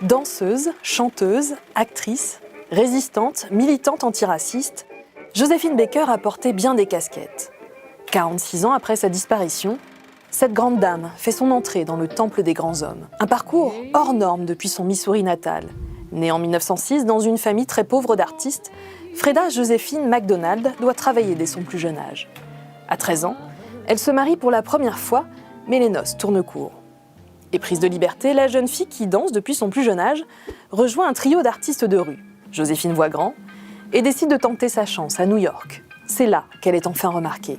Danseuse, chanteuse, actrice, résistante, militante antiraciste, Joséphine Baker a porté bien des casquettes. 46 ans après sa disparition, cette grande dame fait son entrée dans le temple des grands hommes. Un parcours hors norme depuis son Missouri natal. Née en 1906 dans une famille très pauvre d'artistes, Freda Joséphine McDonald doit travailler dès son plus jeune âge. À 13 ans, elle se marie pour la première fois, mais les noces tournent court. Éprise de liberté, la jeune fille qui danse depuis son plus jeune âge rejoint un trio d'artistes de rue, Joséphine voit grand, et décide de tenter sa chance à New York. C'est là qu'elle est enfin remarquée.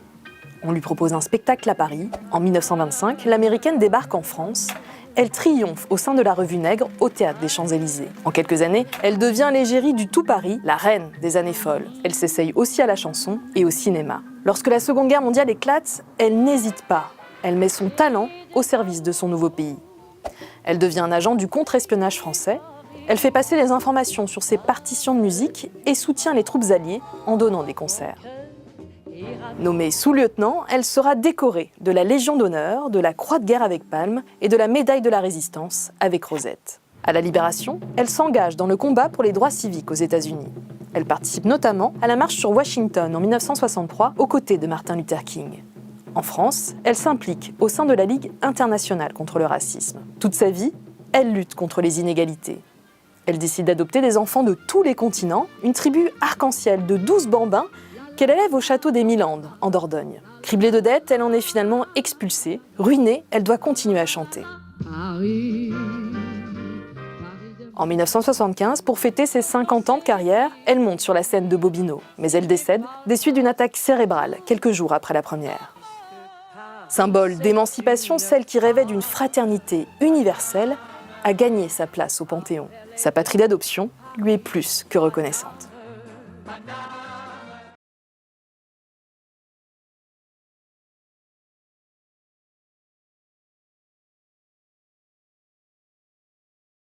On lui propose un spectacle à Paris. En 1925, l'Américaine débarque en France. Elle triomphe au sein de la Revue Nègre au Théâtre des Champs-Élysées. En quelques années, elle devient l'égérie du tout Paris, la reine des années folles. Elle s'essaye aussi à la chanson et au cinéma. Lorsque la Seconde Guerre mondiale éclate, elle n'hésite pas. Elle met son talent au service de son nouveau pays. Elle devient un agent du contre-espionnage français. Elle fait passer les informations sur ses partitions de musique et soutient les troupes alliées en donnant des concerts. Nommée sous-lieutenant, elle sera décorée de la Légion d'honneur, de la Croix de guerre avec palme et de la Médaille de la Résistance avec rosette. À la Libération, elle s'engage dans le combat pour les droits civiques aux États-Unis. Elle participe notamment à la marche sur Washington en 1963 aux côtés de Martin Luther King. En France, elle s'implique au sein de la Ligue internationale contre le racisme. Toute sa vie, elle lutte contre les inégalités. Elle décide d'adopter des enfants de tous les continents, une tribu arc-en-ciel de 12 bambins qu'elle élève au château des Milandes, en Dordogne. Criblée de dettes, elle en est finalement expulsée. Ruinée, elle doit continuer à chanter. En 1975, pour fêter ses 50 ans de carrière, elle monte sur la scène de Bobino. Mais elle décède des suites d'une attaque cérébrale, quelques jours après la première. Symbole d'émancipation, celle qui rêvait d'une fraternité universelle a gagné sa place au Panthéon. Sa patrie d'adoption lui est plus que reconnaissante.